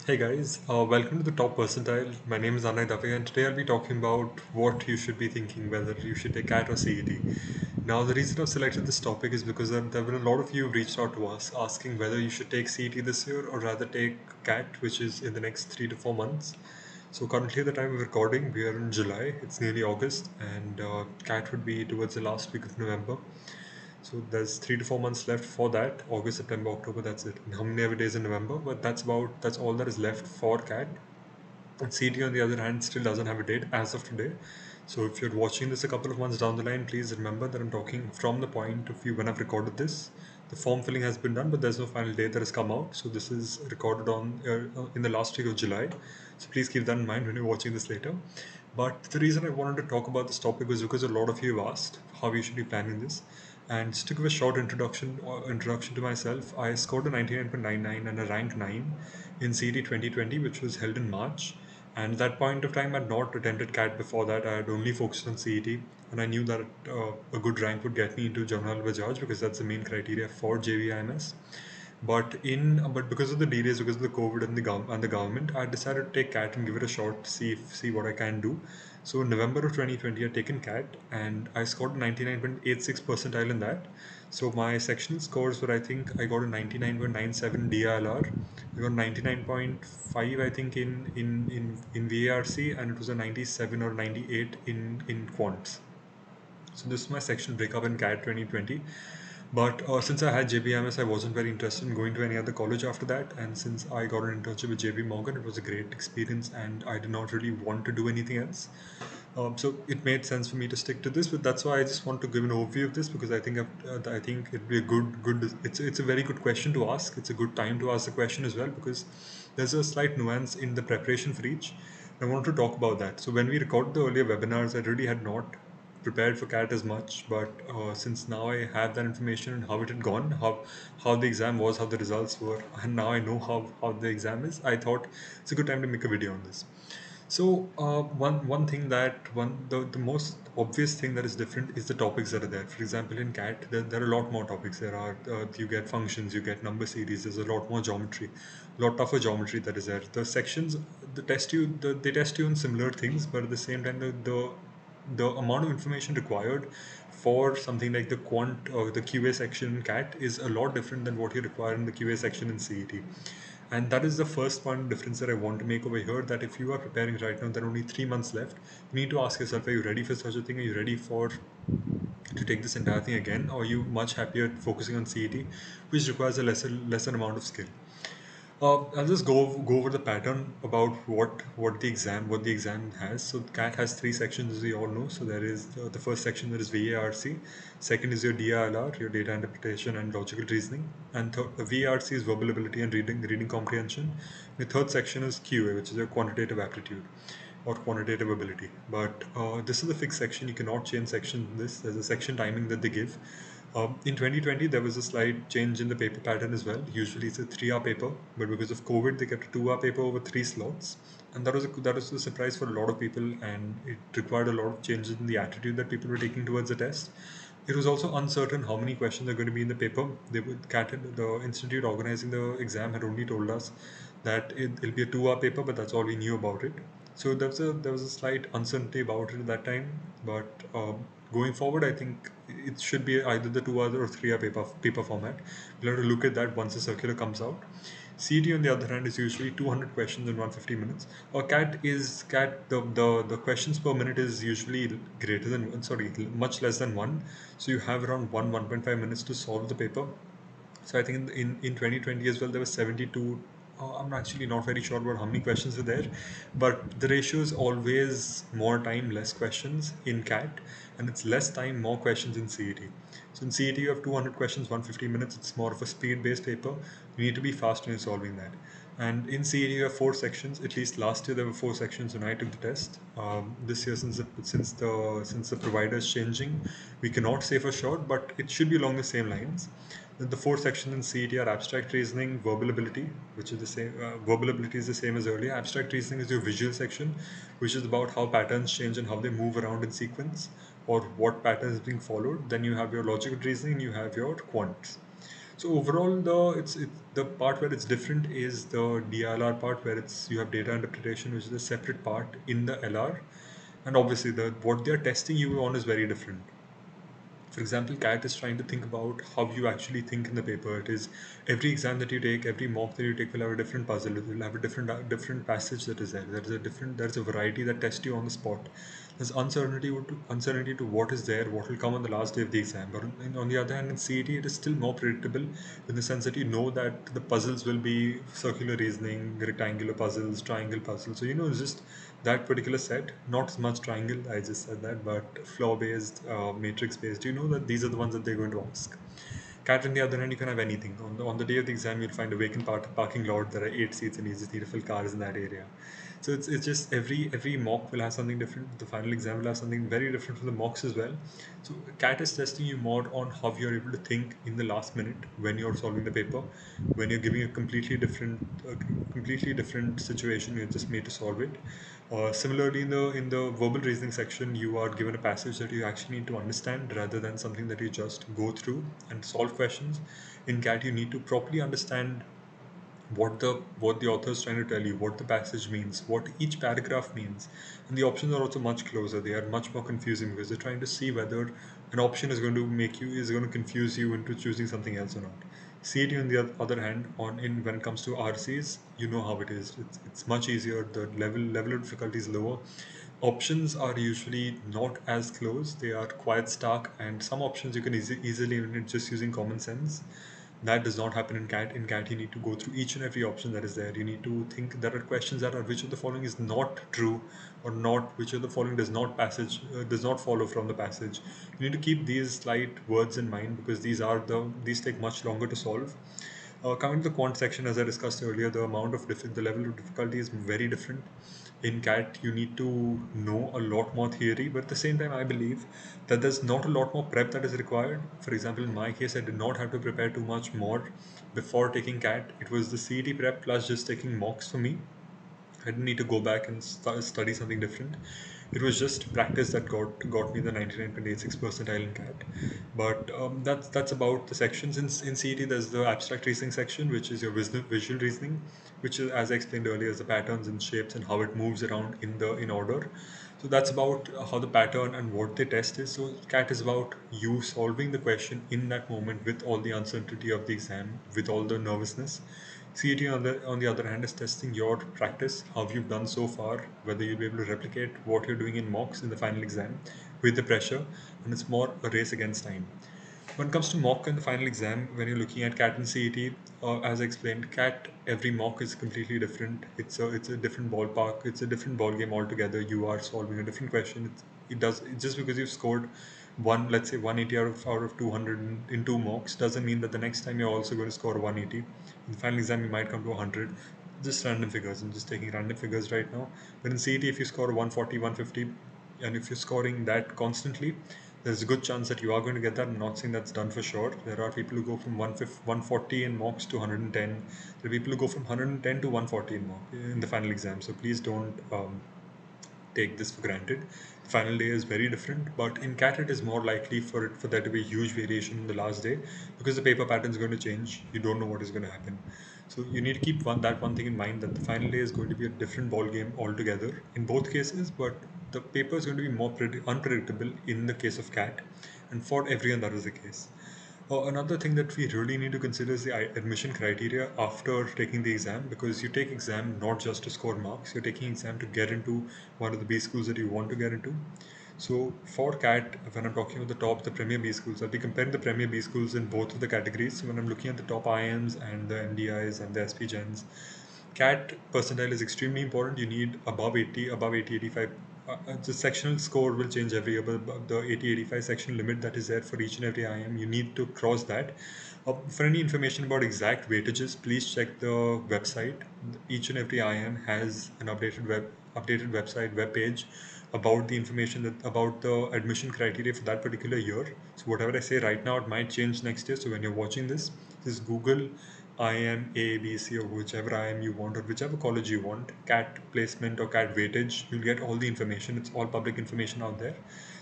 Hey guys, welcome to the top percentile. My name is Anay Dave, and today I'll be talking about what you should be thinking whether you should take CAT or CET. Now, the reason I've selected this topic is because there have been a lot of you who've reached out to us asking whether you should take CET this year or rather take CAT, which is in the next 3 to 4 months. So, currently, at the time of recording, we are in July, it's nearly August, and CAT would be towards the last week of November. So there's 3 to 4 months left for that. August, September, October. That's it. And how many other days in November? But that's all that is left for CAT. And CT on the other hand still doesn't have a date as of today. So if you're watching this a couple of months down the line, please remember that I'm talking from the point of view when I've recorded this. The form filling has been done, but there's no final date that has come out. So this is recorded on in the last week of July. So please keep that in mind when you're watching this later. But the reason I wanted to talk about this topic was because a lot of you have asked how we should be planning this. And just to give a short introduction to myself, I scored a 99.99 and a rank 9 in CET 2020, which was held in March. And at that point of time, I'd not attempted CAT before that. I had only focused on CET, and I knew that a good rank would get me into General Bajaj because that's the main criteria for JVIMS. But because of the delays, because of the COVID and the government, I decided to take CAT and give it a shot, see what I can do. So in November of 2020, I taken CAT and I scored 99.86 percentile in that. So my sectional scores were, I think I got a 99.97 DILR. I got 99.5, I think, in VARC, and it was a 97 or 98 in quants. So this is my section breakup in CAT 2020. But since I had JBMS, I wasn't very interested in going to any other college after that. And since I got an internship with JB Morgan, it was a great experience, and I did not really want to do anything else. So it made sense for me to stick to this. But that's why I just want to give an overview of this because I think it'd be a good. It's a very good question to ask. It's a good time to ask the question as well because there's a slight nuance in the preparation for each. I want to talk about that. So when we recorded the earlier webinars, I really had not prepared for CAT as much, but since now I have that information and how it had gone, how the exam was, how the results were, and now I know how the exam is, I thought it's a good time to make a video on this. So one thing that the most obvious thing that is different is the topics that are there. For example, in CAT, there are a lot more topics. There are you get functions, you get number series. There's a lot more geometry, a lot tougher geometry that is there. The sections, they test you on similar things, but at the same time, the amount of information required for something like the quant or the QA section in CAT is a lot different than what you require in the QA section in CET. And that is the first point of difference that I want to make over here, that if you are preparing right now, there are only 3 months left. You need to ask yourself, are you ready for such a thing? Are you ready for to take this entire thing again? Or are you much happier focusing on CET, which requires a lesser amount of skill? I'll just go over the pattern about what the exam has. So CAT has three sections, as we all know. So there is the first section, that is VARC. Second is your DILR, your data interpretation and logical reasoning. And VARC is verbal ability and reading comprehension. The third section is QA, which is your quantitative aptitude or quantitative ability. But this is a fixed section. You cannot change section in this. There's a section timing that they give. In 2020, there was a slight change in the paper pattern as well. Usually it's a 3-hour paper, but because of COVID, they kept a 2-hour paper over 3 slots. And that was a surprise for a lot of people, and it required a lot of changes in the attitude that people were taking towards the test. It was also uncertain how many questions are going to be in the paper. The institute organizing the exam had only told us that it'll be a 2-hour paper, but that's all we knew about it. So there was a slight uncertainty about it at that time. But going forward, I think it should be either the 2 hour or 3 hour paper format. We'll have to look at that once the circular comes out. CET on the other hand is usually 200 questions in 150 minutes. Or CAT, the questions per minute is usually greater than sorry much less than one. So you have around 1.5 minutes to solve the paper. So I think in 2020 as well, there were 72. I'm actually not very sure about how many questions are there, but the ratio is always more time, less questions in CAT, and it's less time, more questions in CET. So in CET, you have 200 questions, 150 minutes. It's more of a speed-based paper. You need to be fast in solving that. And in CET, you have 4 sections. At least last year there were 4 sections when I took the test. This year, since the provider is changing, we cannot say for sure, but it should be along the same lines. The 4 sections in CET are abstract reasoning, verbal ability, which is the same. Verbal ability is the same as earlier. Abstract reasoning is your visual section, which is about how patterns change and how they move around in sequence, or what pattern is being followed. Then you have your logical reasoning, you have your quants. So overall, the part where it's different is the DLR part, where it's you have data interpretation, which is a separate part in the LR, and obviously the what they're testing you on is very different. For example, CAT is trying to think about how you actually think in the paper. It is every exam that you take, every mock that you take will have a different puzzle. It will have a different passage that is there. There's a variety that tests you on the spot. There's uncertainty to what is there, what will come on the last day of the exam. But on the other hand, in CET, it is still more predictable in the sense that you know that the puzzles will be circular reasoning, rectangular puzzles, triangle puzzles. So you know it's just that particular set, not as much triangle, I just said that, but floor based, matrix based. You know that these are the ones that they're going to ask. CAT, on the other hand, you can have anything. On the day of the exam, you'll find a vacant parking lot. There are 8 seats, and you just need to fill cars in that area. So it's just every mock will have something different. The final exam will have something very different from the mocks as well. So CAT is testing you more on how you're able to think in the last minute when you're solving the paper, when you're giving a completely different situation. You're just made to solve it. Similarly, in the verbal reasoning section, you are given a passage that you actually need to understand rather than something that you just go through and solve questions. In CAT, you need to properly understand what the author is trying to tell you, what the passage means, what each paragraph means. And the options are also much closer. They are much more confusing because they're trying to see whether an option is going to confuse you into choosing something else or not. CET, on the other hand, on in when it comes to RCs, you know how it is. It's much easier. The level of difficulty is lower. Options are usually not as close. They are quite stark, and some options you can easily eliminate just using common sense. That does not happen in CAT. In CAT, you need to go through each and every option that is there. You need to think. There are questions that are which of the following is not true, or not which of the following does not follow from the passage. You need to keep these slight words in mind because these take much longer to solve. Coming to the quant section, as I discussed earlier, the level of difficulty is very different. In CAT, you need to know a lot more theory, but at the same time, I believe that there's not a lot more prep that is required. For example, in my case, I did not have to prepare too much more before taking CAT. It was the CET prep plus just taking mocks for me. I didn't need to go back and study something different. It was just practice that got me the 99.86 percentile in CAT. But that's about the sections. In CET, there's the abstract reasoning section, which is your visual reasoning, which is, as I explained earlier, is the patterns and shapes and how it moves around in order. So that's about how the pattern and what they test is. So CAT is about you solving the question in that moment with all the uncertainty of the exam, with all the nervousness. CET, on the other hand, is testing your practice, how you've done so far, whether you'll be able to replicate what you're doing in mocks in the final exam with the pressure, and it's more a race against time. When it comes to mock and the final exam, when you're looking at CAT and CET, as I explained, CAT, every mock is completely different. It's a different ballpark. It's a different ball game altogether. You are solving a different question. It's just because you've scored let's say 180 out of 200 in two mocks doesn't mean that the next time you're also going to score 180. In the final exam, you might come to 100. Just random figures. I'm just taking random figures right now. But in CET, if you score 140, 150, and if you're scoring that constantly, there's a good chance that you are going to get that. I'm not saying that's done for sure. There are people who go from 140 in mocks to 110. There are people who go from 110 to 140 in the final exam. So please don't take this for granted. The final day is very different, but in CAT it is more likely for there to be a huge variation in the last day because the paper pattern is going to change. You don't know what is going to happen. So you need to keep one thing in mind, that the final day is going to be a different ball game altogether in both cases, but the paper is going to be more unpredictable in the case of CAT, and for everyone that is the case. Another thing that we really need to consider is the admission criteria after taking the exam, because you take exam not just to score marks, you're taking exam to get into one of the B schools that you want to get into. So for CAT, when I'm talking about the Premier B schools, I'll be comparing the Premier B schools in both of the categories. So when I'm looking at the top IMs and the MDIs and the SP Gens, CAT percentile is extremely important. You need above 80, 85. The sectional score will change every year, but the 80, 85 section limit that is there for each and every IM, you need to cross that. For any information about exact weightages, please check the website. Each and every IM has an updated web page about the information about the admission criteria for that particular year. So whatever I say right now, it might change next year. So when you're watching this, just Google IM A, B, C, or whichever IM you want, or whichever college you want, CAT placement or CAT weightage. You'll get all the information. It's all public information out there.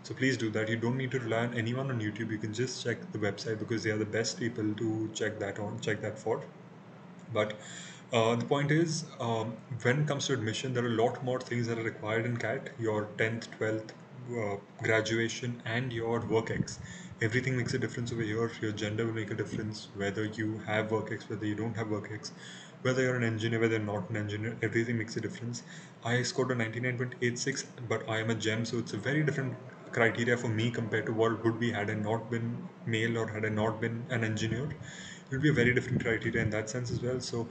So please do that. You don't need to rely on anyone on YouTube. You can just check the website because they are the best people to check that for. But the point is, when it comes to admission, there are a lot more things that are required in CAT. Your 10th, 12th, graduation, and your work ex. Everything makes a difference over here. Your gender will make a difference. Whether you have work ex, whether you don't have work ex, whether you're an engineer, whether you're not an engineer, everything makes a difference. I scored a 99.86, but I am a gem, so it's a very different criteria for me compared to what would be had I not been male or had I not been an engineer. It would be a very different criteria in that sense as well. So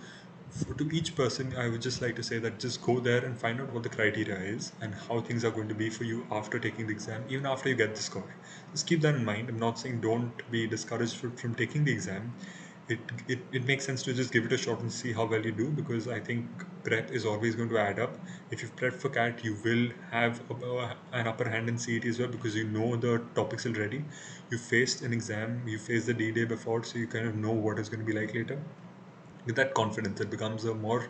to each person, I would just like to say that just go there and find out what the criteria is and how things are going to be for you after taking the exam, even after you get the score. Just keep that in mind. I'm not saying don't be discouraged from taking the exam. It makes sense to just give it a shot and see how well you do, because I think prep is always going to add up. If you've prepped for CAT, you will have an upper hand in CET as well, because you know the topics already. You faced an exam, you faced the D-Day before, so you kind of know what it's going to be like later. With that confidence, it becomes a more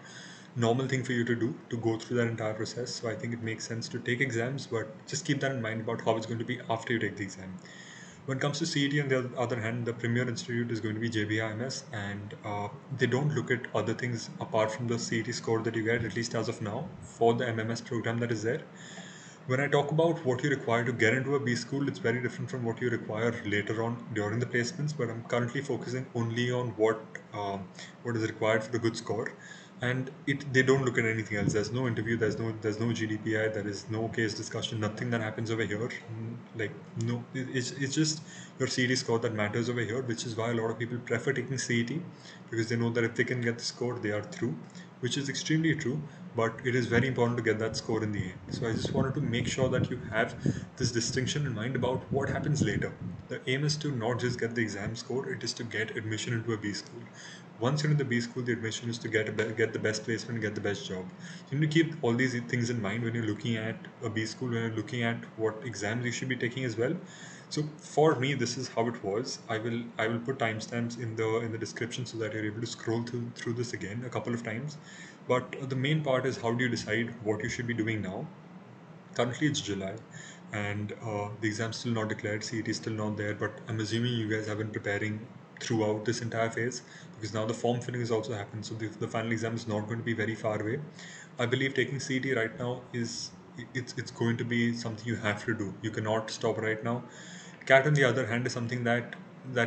normal thing for you to do, to go through that entire process. So I think it makes sense to take exams, but just keep that in mind about how it's going to be after you take the exam. When it comes to CET, on the other hand, the premier institute is going to be JBIMS, and they don't look at other things apart from the CET score that you get, at least as of now, for the MMS program that is there. When I talk about what you require to get into a B school, it's very different from what you require later on during the placements. But I'm currently focusing only on what is required for the good score, and they don't look at anything else. There's no interview. There's no GDPI. There is no case discussion. Nothing that happens over here. Like no, it's just your CET score that matters over here, which is why a lot of people prefer taking CET, because they know that if they can get the score, they are through, which is extremely true. But it is very important to get that score in the end. So I just wanted to make sure that you have this distinction in mind about what happens later. The aim is to not just get the exam score, it is to get admission into a B school. Once you're in the B school, the admission is to get the best placement and get the best job. So you need to keep all these things in mind when you're looking at a B school, when you're looking at what exams you should be taking as well. So for me, this is how it was. I will put timestamps in the description so that you're able to scroll through this again a couple of times. But the main part is, how do you decide what you should be doing now? Currently, it's July, and the exam's still not declared. CET is still not there, but I'm assuming you guys have been preparing throughout this entire phase, because now the form filling has also happened. So the final exam is not going to be very far away. I believe taking CET right now it's going to be something you have to do. You cannot stop right now. CAT, on the other hand, is something that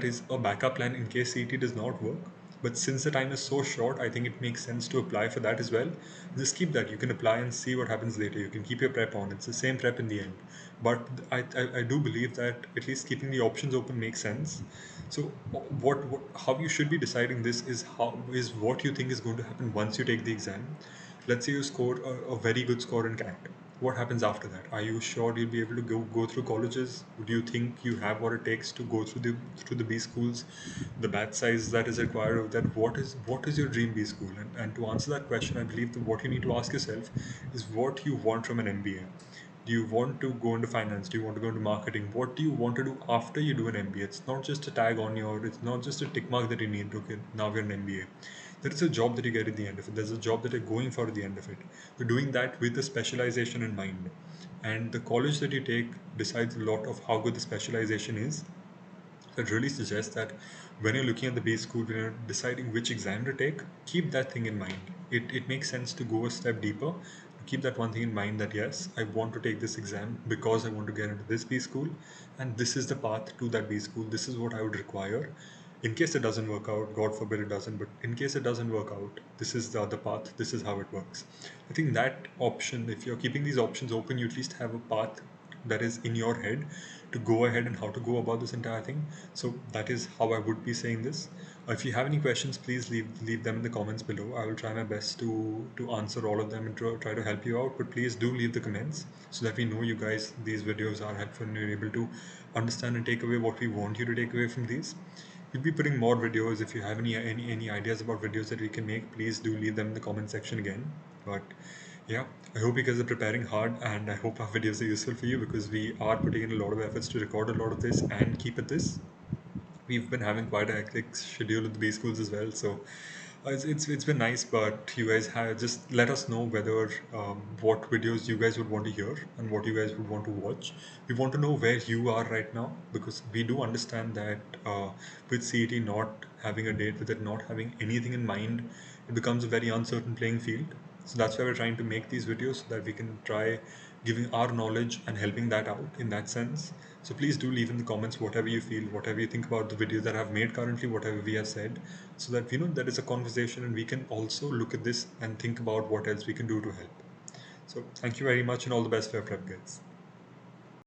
is a backup plan in case CET does not work. But since the time is so short, I think it makes sense to apply for that as well. Just keep that. You can apply and see what happens later. You can keep your prep on. It's the same prep in the end. But I do believe that at least keeping the options open makes sense. So what how you should be deciding this is what you think is going to happen once you take the exam. Let's say you score a very good score in CAT. What happens after that? Are you sure you'll be able to go through colleges? Do you think you have what it takes to go through the B schools, the batch size that is required of that? What is your dream B school? And to answer that question, I believe that what you need to ask yourself is what you want from an MBA. Do you want to go into finance? Do you want to go into marketing? What do you want to do after you do an MBA? It's not just a tag on your, it's not just a tick mark that you need. Okay, now you're an MBA. There is a job that you get at the end of it. There's a job that you're going for at the end of it. You're doing that with the specialization in mind. And the college that you take decides a lot of how good the specialization is. So it really suggests that when you're looking at the B school, when you're deciding which exam to take, keep that thing in mind. It makes sense to go a step deeper. Keep that one thing in mind, that yes, I want to take this exam because I want to get into this B school, and this is the path to that B school. This is what I would require. In case it doesn't work out, God forbid it doesn't, but in case it doesn't work out, this is the other path, this is how it works. I think that option, if you're keeping these options open, you at least have a path that is in your head to go ahead and how to go about this entire thing. So that is how I would be saying this. If you have any questions, please leave them in the comments below. I will try my best to answer all of them and try to help you out. But please do leave the comments so that we know you guys these videos are helpful and you're able to understand and take away what we want you to take away from these. We'll be putting more videos. If you have any ideas about videos that we can make, please do leave them in the comment section again. But yeah, I hope you guys are preparing hard, and I hope our videos are useful for you, because we are putting in a lot of efforts to record a lot of this and keep it this. We've been having quite a hectic schedule with the B schools as well, so It's been nice, but you guys have just let us know whether what videos you guys would want to hear and what you guys would want to watch. We want to know where you are right now because we do understand that with CET not having a date, with it not having anything in mind, it becomes a very uncertain playing field. So that's why we're trying to make these videos so that we can try giving our knowledge and helping that out in that sense. So please do leave in the comments whatever you feel, whatever you think about the videos that I've made currently, whatever we have said, so that we know there is a conversation and we can also look at this and think about what else we can do to help. So thank you very much and all the best for your prep, guys.